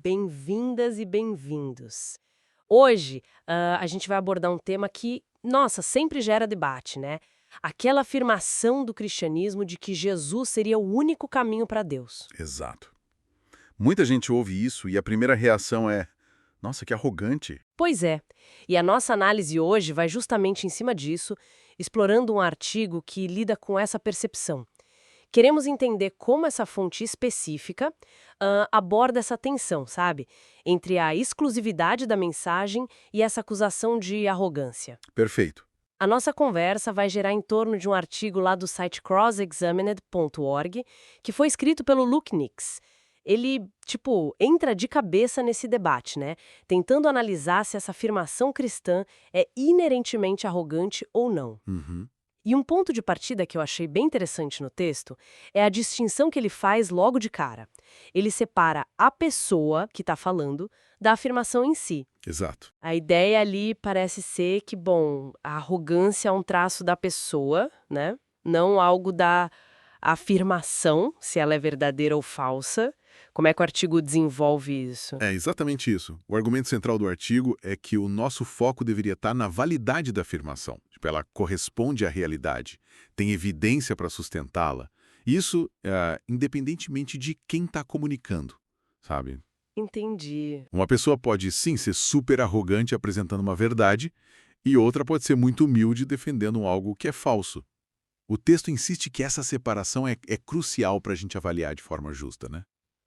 bem-vindas e bem-vindos. Hoje, a gente vai abordar um tema que, nossa, sempre gera debate, né? Aquela afirmação do cristianismo de que Jesus seria o único caminho para Deus. Exato. Muita gente ouve isso e a primeira reação é: nossa, que arrogante. Pois é, e a nossa análise hoje vai justamente em cima disso, explorando um artigo que lida com essa percepção. Queremos entender como essa fonte específica aborda essa tensão, sabe? Entre a exclusividade da mensagem e essa acusação de arrogância. Perfeito. A nossa conversa vai gerar em torno de um artigo lá do site crossexamined.org, que foi escrito pelo Luke Nix. Ele, entra de cabeça nesse debate, né? Tentando analisar se essa afirmação cristã é inerentemente arrogante ou não. Uhum. E um ponto de partida que eu achei bem interessante no texto é a distinção que ele faz logo de cara. Ele separa a pessoa que está falando da afirmação em si. Exato. A ideia ali parece ser que, bom, a arrogância é um traço da pessoa, né? Não algo da afirmação, se ela é verdadeira ou falsa. Como é que o artigo desenvolve isso? É exatamente isso. O argumento central do artigo é que o nosso foco deveria estar na validade da afirmação. Ela corresponde à realidade, tem evidência para sustentá-la. Isso, independentemente de quem está comunicando, sabe? Entendi. Uma pessoa pode, sim, ser super arrogante apresentando uma verdade, e outra pode ser muito humilde defendendo algo que é falso. O texto insiste que essa separação é crucial para a gente avaliar de forma justa, né?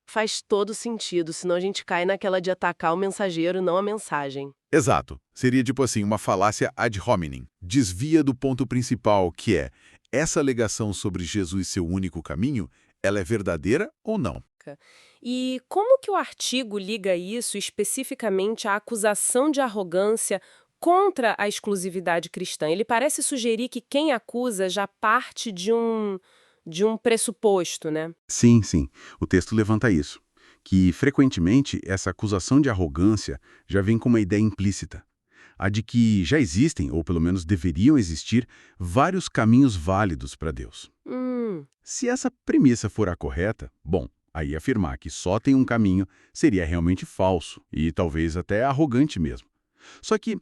Faz todo sentido, senão a gente cai naquela de atacar o mensageiro, não a mensagem. Exato. Seria tipo assim, uma falácia ad hominem. Desvia do ponto principal, que é: essa alegação sobre Jesus ser o único caminho, ela é verdadeira ou não? E como que o artigo liga isso especificamente à acusação de arrogância contra a exclusividade cristã? Ele parece sugerir que quem acusa já parte de um pressuposto, né? Sim, sim. O texto levanta isso, que frequentemente essa acusação de arrogância já vem com uma ideia implícita, a de que já existem, ou pelo menos deveriam existir, vários caminhos válidos para Deus. Se essa premissa for a correta, bom, aí afirmar que só tem um caminho seria realmente falso e talvez até arrogante mesmo. Só que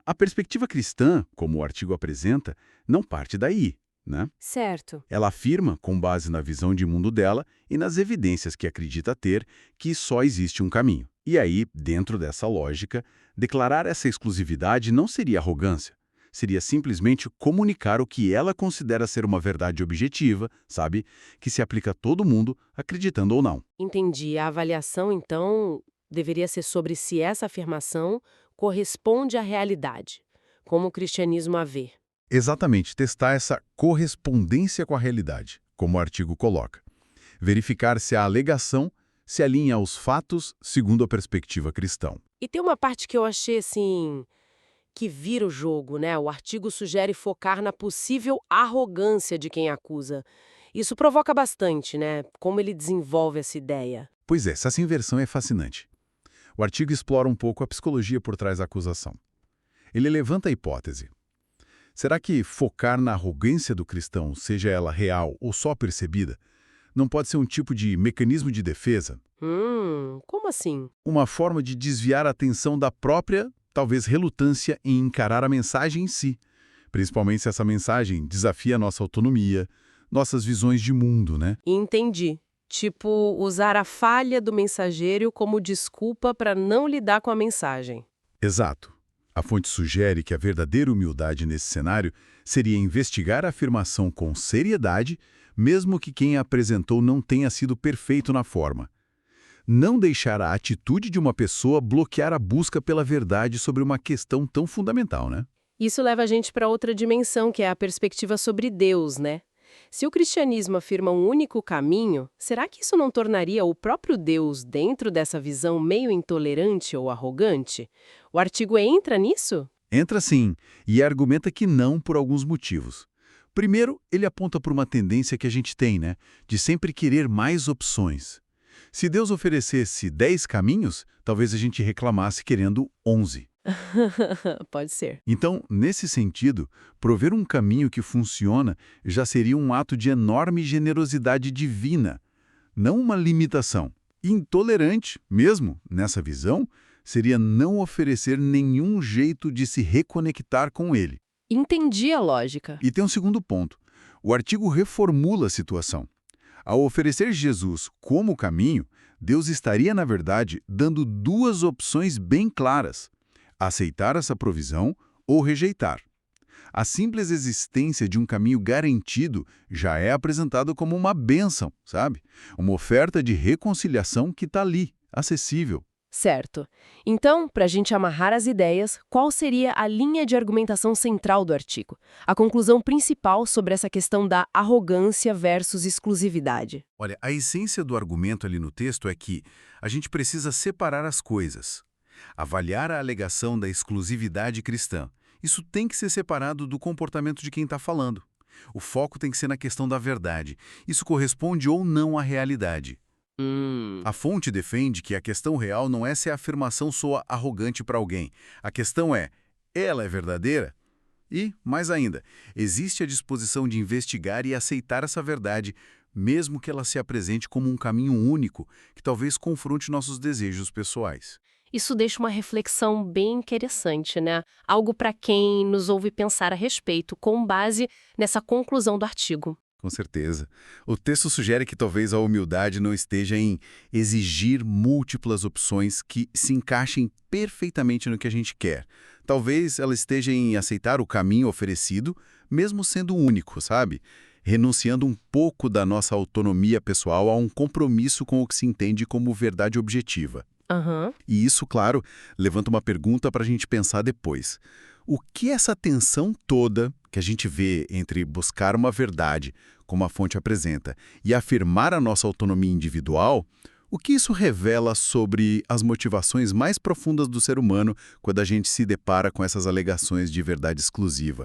a perspectiva cristã, como o artigo apresenta, não parte daí, né? Certo. Ela afirma, com base na visão de mundo dela e nas evidências que acredita ter, que só existe um caminho. E aí, dentro dessa lógica, declarar essa exclusividade não seria arrogância. Seria simplesmente comunicar o que ela considera ser uma verdade objetiva, sabe? Que se aplica a todo mundo, acreditando ou não. Entendi. A avaliação, então, deveria ser sobre se essa afirmação corresponde à realidade, como o cristianismo a vê. Exatamente, testar essa correspondência com a realidade, como o artigo coloca. Verificar se a alegação se alinha aos fatos segundo a perspectiva cristã. E tem uma parte que eu achei, assim, que vira o jogo, né? O artigo sugere focar na possível arrogância de quem acusa. Isso provoca bastante, né? Como ele desenvolve essa ideia. Pois é, essa inversão é fascinante. O artigo explora um pouco a psicologia por trás da acusação. Ele levanta a hipótese. Será que focar na arrogância do cristão, seja ela real ou só percebida, não pode ser um tipo de mecanismo de defesa? Como assim? Uma forma de desviar a atenção da própria, talvez, relutância em encarar a mensagem em si, principalmente se essa mensagem desafia a nossa autonomia, nossas visões de mundo, né? Entendi. Tipo, usar a falha do mensageiro como desculpa para não lidar com a mensagem. Exato. A fonte sugere que a verdadeira humildade nesse cenário seria investigar a afirmação com seriedade, mesmo que quem a apresentou não tenha sido perfeito na forma. Não deixar a atitude de uma pessoa bloquear a busca pela verdade sobre uma questão tão fundamental, né? Isso leva a gente para outra dimensão, que é a perspectiva sobre Deus, né? Se o cristianismo afirma um único caminho, será que isso não tornaria o próprio Deus dentro dessa visão meio intolerante ou arrogante? O artigo entra nisso? Entra sim, e argumenta que não por alguns motivos. Primeiro, ele aponta por uma tendência que a gente tem, né? De sempre querer mais opções. Se Deus oferecesse 10 caminhos, talvez a gente reclamasse querendo 11. Pode ser. Então, nesse sentido, prover um caminho que funciona já seria um ato de enorme generosidade divina, não uma limitação. Intolerante, mesmo nessa visão, seria não oferecer nenhum jeito de se reconectar com ele. Entendi a lógica. E tem um segundo ponto. O artigo reformula a situação. Ao oferecer Jesus como caminho, Deus estaria, na verdade, dando duas opções bem claras: aceitar essa provisão ou rejeitar. A simples existência de um caminho garantido já é apresentado como uma bênção, sabe? Uma oferta de reconciliação que está ali, acessível. Certo. Então, para a gente amarrar as ideias, qual seria a linha de argumentação central do artigo? A conclusão principal sobre essa questão da arrogância versus exclusividade. Olha, a essência do argumento ali no texto é que a gente precisa separar as coisas. Avaliar a alegação da exclusividade cristã. Isso tem que ser separado do comportamento de quem está falando. O foco tem que ser na questão da verdade. Isso corresponde ou não à realidade. A fonte defende que a questão real não é se a afirmação soa arrogante para alguém. A questão é, ela é verdadeira? E, mais ainda, existe a disposição de investigar e aceitar essa verdade, mesmo que ela se apresente como um caminho único, que talvez confronte nossos desejos pessoais. Isso deixa uma reflexão bem interessante, né? Algo para quem nos ouve pensar a respeito, com base nessa conclusão do artigo. Com certeza. O texto sugere que talvez a humildade não esteja em exigir múltiplas opções que se encaixem perfeitamente no que a gente quer. Talvez ela esteja em aceitar o caminho oferecido, mesmo sendo único, sabe? Renunciando um pouco da nossa autonomia pessoal a um compromisso com o que se entende como verdade objetiva. E isso, claro, levanta uma pergunta para a gente pensar depois. O que essa tensão toda que a gente vê entre buscar uma verdade, como a fonte apresenta, e afirmar a nossa autonomia individual, o que isso revela sobre as motivações mais profundas do ser humano quando a gente se depara com essas alegações de verdade exclusiva?